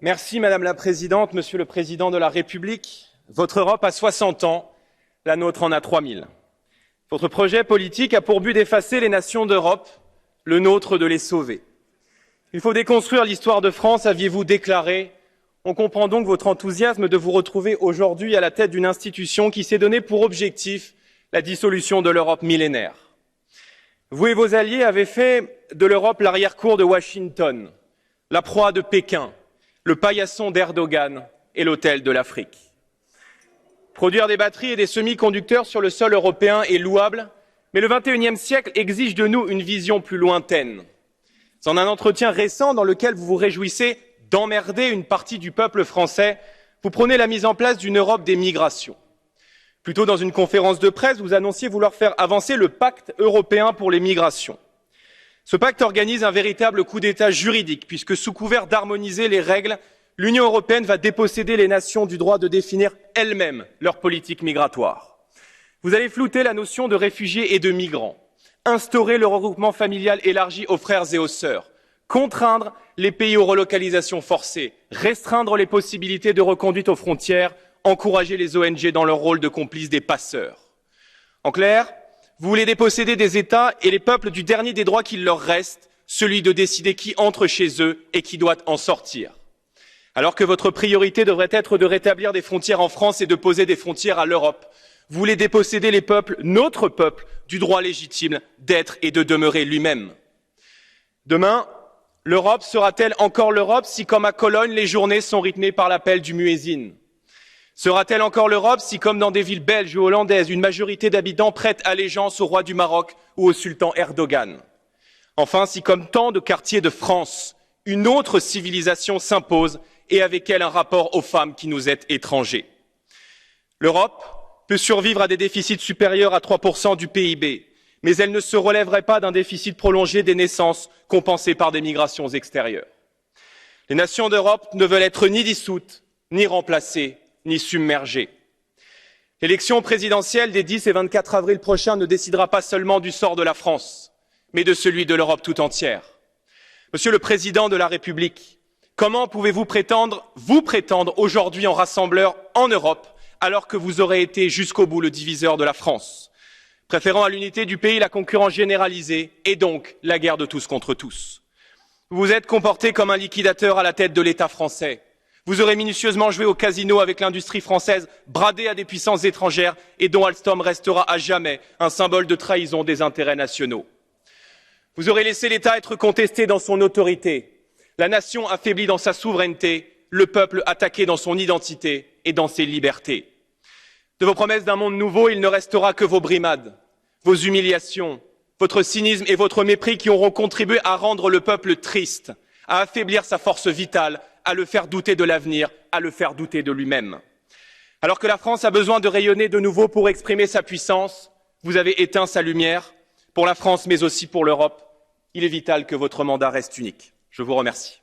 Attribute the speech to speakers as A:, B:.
A: Merci Madame la Présidente, Monsieur le Président de la République. Votre Europe a 60 ans, la nôtre en a 3000. Votre projet politique a pour but d'effacer les nations d'Europe, le nôtre de les sauver. Il faut déconstruire l'histoire de France, aviez-vous déclaré. On comprend donc votre enthousiasme de vous retrouver aujourd'hui à la tête d'une institution qui s'est donné pour objectif la dissolution de l'Europe millénaire. Vous et vos alliés avez fait de l'Europe l'arrière-cour de Washington, la proie de Pékin, le paillasson d'Erdogan et l'autel de l'Afrique. Produire des batteries et des semi-conducteurs sur le sol européen est louable, mais le XXIe siècle exige de nous une vision plus lointaine. C'est en un entretien récent dans lequel vous vous réjouissez d'emmerder une partie du peuple français, vous prônez la mise en place d'une Europe des migrations. Plus tôt, dans une conférence de presse, vous annonciez vouloir faire avancer le pacte européen pour les migrations. Ce pacte organise un véritable coup d'État juridique, puisque sous couvert d'harmoniser les règles, l'Union européenne va déposséder les nations du droit de définir elles-mêmes leur politique migratoire. Vous allez flouter la notion de réfugiés et de migrants, instaurer le regroupement familial élargi aux frères et aux sœurs, contraindre les pays aux relocalisations forcées, restreindre les possibilités de reconduite aux frontières, encourager les ONG dans leur rôle de complices des passeurs. En clair, vous voulez déposséder des États et les peuples du dernier des droits qu'il leur reste, celui de décider qui entre chez eux et qui doit en sortir. Alors que votre priorité devrait être de rétablir des frontières en France et de poser des frontières à l'Europe, vous voulez déposséder les peuples, notre peuple, du droit légitime d'être et de demeurer lui-même. Demain, l'Europe sera-t-elle encore l'Europe si, comme à Cologne, les journées sont rythmées par l'appel du muezzin? Sera-t-elle encore l'Europe si, comme dans des villes belges ou hollandaises, une majorité d'habitants prête allégeance au roi du Maroc ou au sultan Erdogan? Enfin, si, comme tant de quartiers de France, une autre civilisation s'impose et avec elle un rapport aux femmes qui nous est étranger. L'Europe peut survivre à des déficits supérieurs à 3% du PIB, mais elle ne se relèverait pas d'un déficit prolongé des naissances compensé par des migrations extérieures. Les nations d'Europe ne veulent être ni dissoutes, ni remplacées, ni submergées. L'élection présidentielle des 10 et 24 avril prochains ne décidera pas seulement du sort de la France, mais de celui de l'Europe tout entière. Monsieur le Président de la République, comment pouvez-vous prétendre aujourd'hui en rassembleur en Europe, alors que vous aurez été jusqu'au bout le diviseur de la France, préférant à l'unité du pays la concurrence généralisée et donc la guerre de tous contre tous? Vous vous êtes comporté comme un liquidateur à la tête de l'État français. Vous aurez minutieusement joué au casino avec l'industrie française, bradée à des puissances étrangères et dont Alstom restera à jamais un symbole de trahison des intérêts nationaux. Vous aurez laissé l'État être contesté dans son autorité, la nation affaiblie dans sa souveraineté, le peuple attaqué dans son identité et dans ses libertés. De vos promesses d'un monde nouveau, il ne restera que vos brimades, vos humiliations, votre cynisme et votre mépris qui auront contribué à rendre le peuple triste, à affaiblir sa force vitale, à le faire douter de l'avenir, à le faire douter de lui-même. Alors que la France a besoin de rayonner de nouveau pour exprimer sa puissance, vous avez éteint sa lumière. Pour la France, mais aussi pour l'Europe, il est vital que votre mandat reste unique. Je vous remercie.